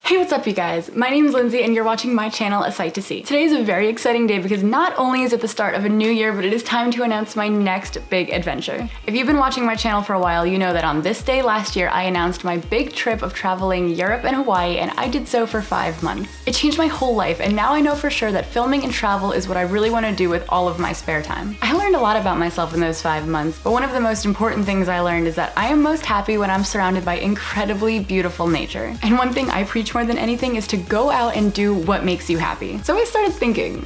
Hey, what's up you guys? My name is Lindsay and you're watching my channel, A Sight to See. Today is a very exciting day because not only is it the start of a new year, but it is time to announce my next big adventure. If you've been watching my channel for a while, you know that on this day last year, I announced my big trip of traveling Europe and Hawaii, and I did so for 5 months. It changed my whole life, and now I know for sure that filming and travel is what I really want to do with all of my spare time. I learned a lot about myself in those 5 months, but one of the most important things I learned is that I am most happy when I'm surrounded by incredibly beautiful nature. And one thing I preach more than anything is to go out and do what makes you happy. So I started thinking,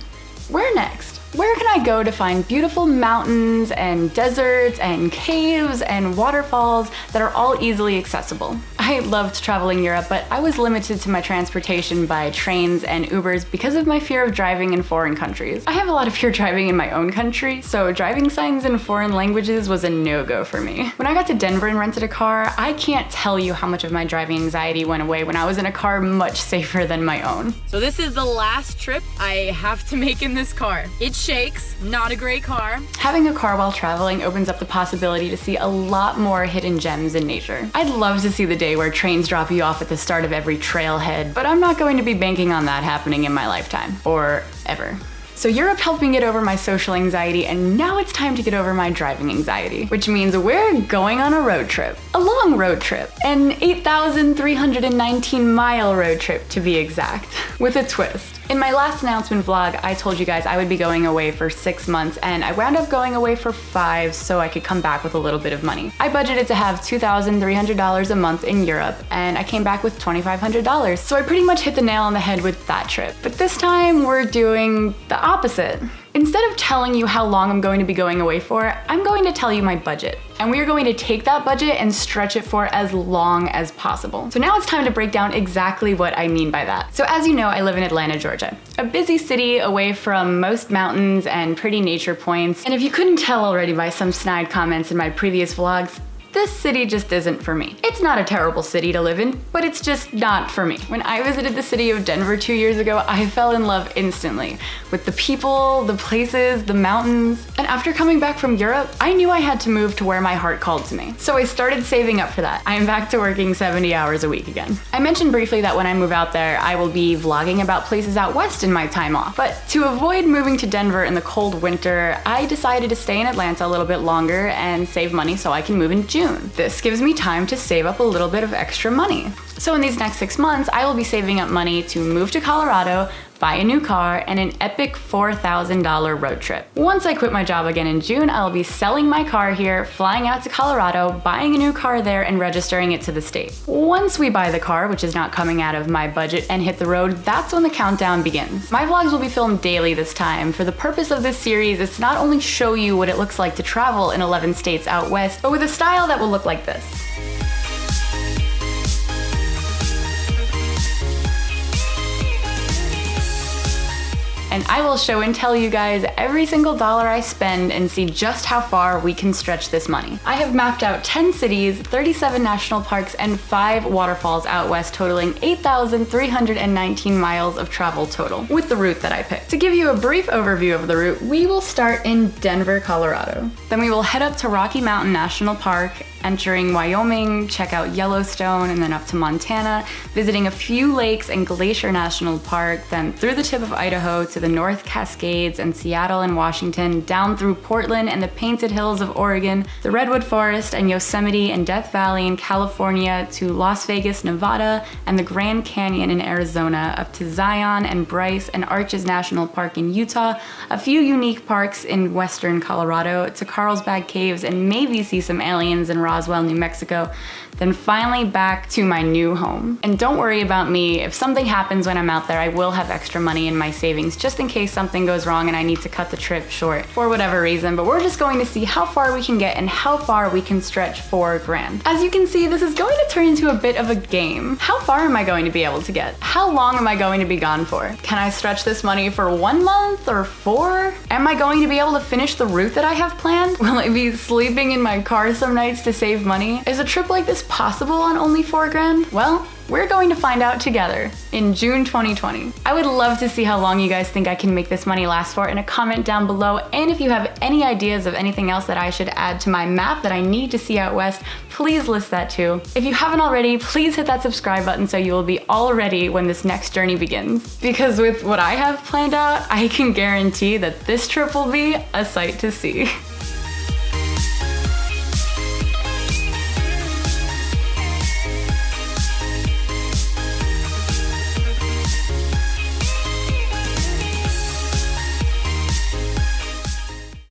where next? Where can I go to find beautiful mountains and deserts and caves and waterfalls that are all easily accessible? I loved traveling Europe, but I was limited to my transportation by trains and Ubers because of my fear of driving in foreign countries. I have a lot of fear driving in my own country, so driving signs in foreign languages was a no-go for me. When I got to Denver and rented a car, I can't tell you how much of my driving anxiety went away when I was in a car much safer than my own. So this is the last trip I have to make in this car. It shakes, not a great car. Having a car while traveling opens up the possibility to see a lot more hidden gems in nature. I'd love to see the day where trains drop you off at the start of every trailhead, but I'm not going to be banking on that happening in my lifetime, or ever. So Europe helped me get over my social anxiety, and now it's time to get over my driving anxiety, which means we're going on a road trip. A long road trip. An 8,319 mile road trip to be exact, with a twist. In my last announcement vlog, I told you guys I would be going away for 6 months, and I wound up going away for 5 so I could come back with a little bit of money. I budgeted to have $2,300 a month in Europe, and I came back with $2,500. So I pretty much hit the nail on the head with that trip. But this time we're doing the opposite. Instead of telling you how long I'm going to be going away for, I'm going to tell you my budget. And we are going to take that budget and stretch it for as long as possible. So now it's time to break down exactly what I mean by that. So as you know, I live in Atlanta, Georgia, a busy city away from most mountains and pretty nature points. And if you couldn't tell already by some snide comments in my previous vlogs, this city just isn't for me. It's not a terrible city to live in, but it's just not for me. When I visited the city of Denver 2 years ago, I fell in love instantly with the people, the places, the mountains. And after coming back from Europe, I knew I had to move to where my heart called to me. So I started saving up for that. I am back to working 70 hours a week again. I mentioned briefly that when I move out there, I will be vlogging about places out west in my time off. But to avoid moving to Denver in the cold winter, I decided to stay in Atlanta a little bit longer and save money so I can move in June. This gives me time to save up a little bit of extra money. So in these next 6 months, I will be saving up money to move to Colorado, buy a new car, and an epic $4,000 road trip. Once I quit my job again in June, I'll be selling my car here, flying out to Colorado, buying a new car there, and registering it to the state. Once we buy the car, which is not coming out of my budget, and hit the road, that's when the countdown begins. My vlogs will be filmed daily this time. For the purpose of this series is to not only show you what it looks like to travel in 11 states out west, but with a style that will look like this. And I will show and tell you guys every single dollar I spend and see just how far we can stretch this money. I have mapped out 10 cities, 37 national parks, and 5 waterfalls out west, totaling 8,319 miles of travel total, with the route that I picked. To give you a brief overview of the route, we will start in Denver, Colorado. Then we will head up to Rocky Mountain National Park, entering Wyoming, check out Yellowstone, and then up to Montana, visiting a few lakes and Glacier National Park, then through the tip of Idaho to the North Cascades and Seattle and Washington, down through Portland and the Painted Hills of Oregon, the Redwood Forest and Yosemite and Death Valley in California, to Las Vegas, Nevada, and the Grand Canyon in Arizona, up to Zion and Bryce and Arches National Park in Utah, a few unique parks in western Colorado, to Carlsbad Caves, and maybe see some aliens in Roswell, New Mexico, then finally back to my new home. And don't worry about me, if something happens when I'm out there, I will have extra money in my savings just in case something goes wrong and I need to cut the trip short for whatever reason, but we're just going to see how far we can get and how far we can stretch $4 grand. As you can see, this is going to turn into a bit of a game. How far am I going to be able to get? How long am I going to be gone for? Can I stretch this money for 1 month or 4? Am I going to be able to finish the route that I have planned? Will I be sleeping in my car some nights to save money? Is a trip like this possible on only $4 grand? Well, We're going to find out together in June 2020. I would love to see how long you guys think I can make this money last for in a comment down below, and if you have any ideas of anything else that I should add to my map that I need to see out west, please list that too. If you haven't already, please hit that subscribe button so you will be all ready when this next journey begins. Because with what I have planned out, I can guarantee that this trip will be a sight to see.